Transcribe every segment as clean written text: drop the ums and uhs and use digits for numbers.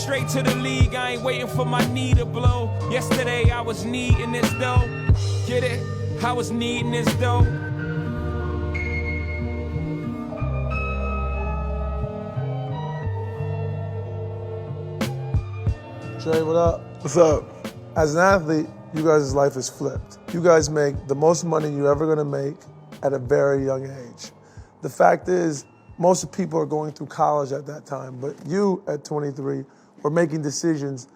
straight to the league, I ain't waiting for my knee to blow. Yesterday I was needing this dough. Get it? I was needing this dough. Dre, what up? What's up? As an athlete, you guys' life is flipped. You guys make the most money you're ever gonna make at a very young age. The fact is, most people are going through college at that time, but you at 23 were making decisions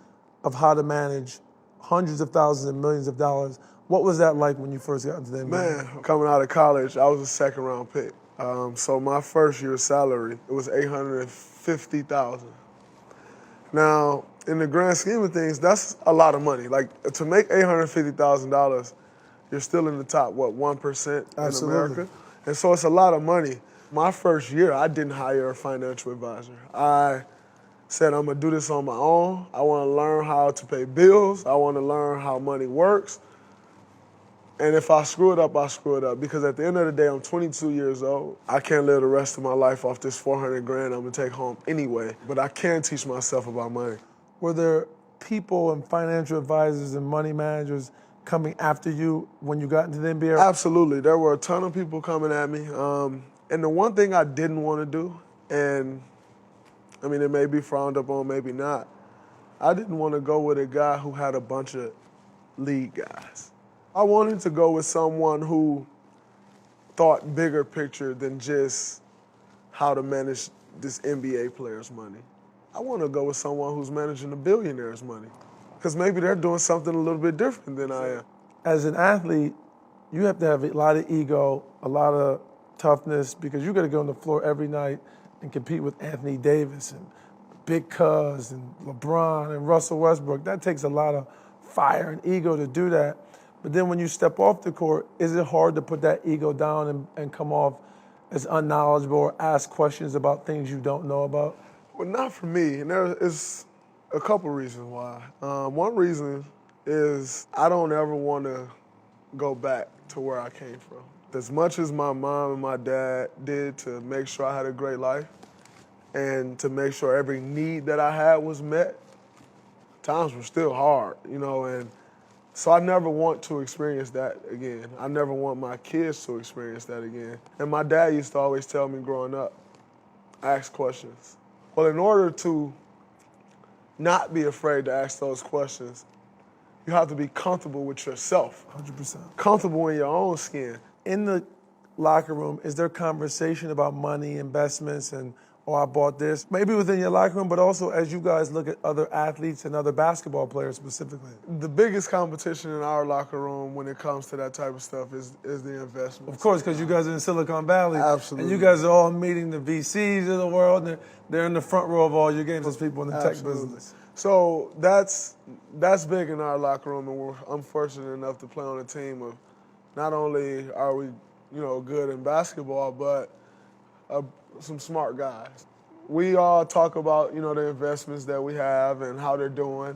of how to manage hundreds of thousands and millions of dollars. What was that like when you first got into the NBA? Man, coming out of college, I was a second-round pick. So my first year's salary, it was $850,000. Now, in the grand scheme of things, that's a lot of money. Like, to make $850,000, you're still in the top, 1% in America? And so it's a lot of money. My first year, I didn't hire a financial advisor. I said, I'm gonna do this on my own. I wanna learn how to pay bills. I wanna learn how money works. And if I screw it up, I screw it up. Because at the end of the day, I'm 22 years old. I can't live the rest of my life off this 400 grand I'm gonna take home anyway. But I can teach myself about money. Were there people and financial advisors and money managers coming after you when you got into the NBA? Absolutely. There were a ton of people coming at me. And the one thing I didn't want to do, and I mean, it may be frowned upon, maybe not, I didn't want to go with a guy who had a bunch of league guys. I wanted to go with someone who thought bigger picture than just how to manage this NBA player's money. I want to go with someone who's managing a billionaire's money, because maybe they're doing something a little bit different than I am. As an athlete, you have to have a lot of ego, a lot of toughness, because you got to go on the floor every night and compete with Anthony Davis and Big Cuz and LeBron and Russell Westbrook. That takes a lot of fire and ego to do that. But then when you step off the court, is it hard to put that ego down and come off as unknowledgeable or ask questions about things you don't know about? Well, not for me, and there is a couple reasons why. One reason is I don't ever want to go back to where I came from. As much as my mom and my dad did to make sure I had a great life and to make sure every need that I had was met, times were still hard, and so I never want to experience that again. I never want my kids to experience that again. And my dad used to always tell me growing up, ask questions. Well, in order to not be afraid to ask those questions, you have to be comfortable with yourself. 100%. Comfortable in your own skin. In the locker room, is there conversation about money, investments, and, oh, I bought this? Maybe within your locker room, but also as you guys look at other athletes and other basketball players specifically. The biggest competition in our locker room when it comes to that type of stuff is the investment. Of course, because you guys are in Silicon Valley. Absolutely. And you guys are all meeting the VCs of the world, and they're in the front row of all your games, those people in the tech business. So that's big in our locker room, and I'm fortunate enough to play on a team of not only are we, good in basketball, but some smart guys. We all talk about, the investments that we have and how they're doing.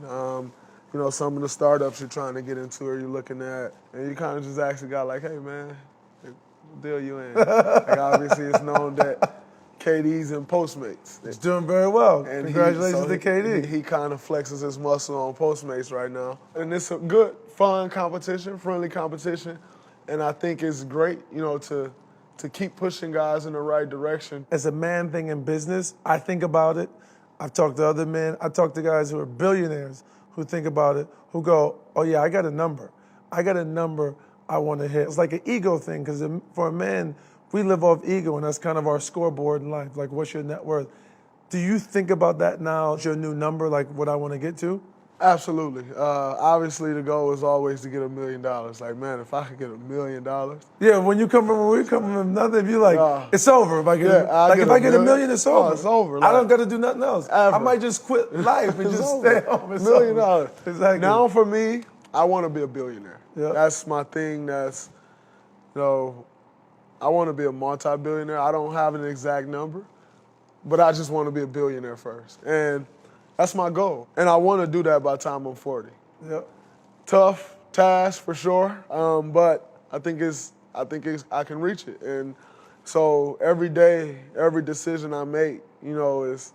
Some of the startups you're trying to get into or you're looking at, and you kind of just ask a guy like, hey, man, what deal you in? Like, obviously, it's known that KD's in Postmates. He's doing very well. And Congratulations to KD. He kind of flexes his muscle on Postmates right now. And it's a good, fun competition, friendly competition. And I think it's great, to keep pushing guys in the right direction. As a man thing in business, I think about it. I've talked to other men. I talk to guys who are billionaires who think about it, who go, oh, yeah, I got a number. I got a number I want to hit. It's like an ego thing, because for a man, we live off ego, and that's kind of our scoreboard in life. Like, what's your net worth? Do you think about that now, your new number, like what I want to get to? Absolutely. Obviously, the goal is always to get $1 million. Like, man, if I could get $1 million. Yeah, when we come from nothing, you like, it's over. If I get, if I get $1 million, it's over. It's over. I don't got to do nothing else. Ever. I might just quit life and just stay home. $1 million. Exactly. Now, for me, I want to be a billionaire. Yep. That's my thing. That's, I want to be a multi-billionaire. I don't have an exact number, but I just want to be a billionaire first. And that's my goal. And I want to do that by the time I'm 40. Yep. Tough task for sure, but I think I can reach it. And so every day, every decision I make, is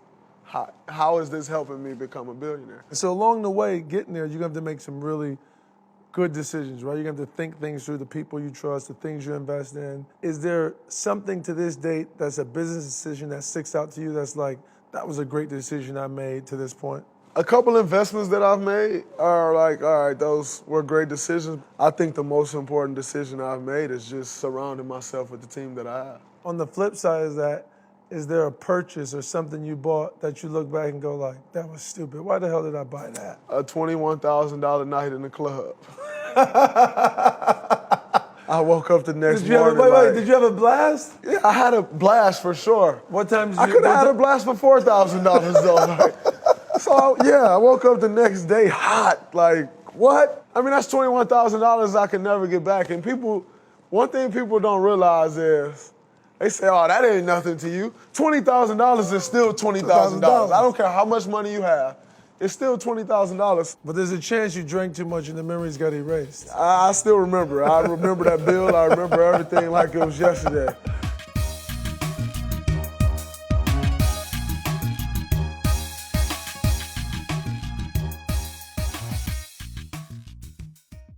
How is this helping me become a billionaire? So along the way, getting there, you're going to have to make some really good decisions, right? You're going to have to think things through, the people you trust, the things you invest in. Is there something to this date that's a business decision that sticks out to you that's like, that was a great decision I made to this point? A couple investments that I've made are like, all right, those were great decisions. I think the most important decision I've made is just surrounding myself with the team that I have. On the flip side of that, is there a purchase or something you bought that you look back and go like, that was stupid. Why the hell did I buy that? A $21,000 night in the club. I woke up the next morning. Did you have a blast? Yeah, I had a blast for sure. What time did you? I could have had a blast for $4,000 though. Like, so yeah, I woke up the next day hot. Like what? I mean, that's $21,000 I could never get back. And one thing people don't realize is, they say, oh, that ain't nothing to you. $20,000 is still $20,000. I don't care how much money you have. It's still $20,000. But there's a chance you drank too much and the memories got erased. I still remember. I remember that bill. I remember everything like it was yesterday.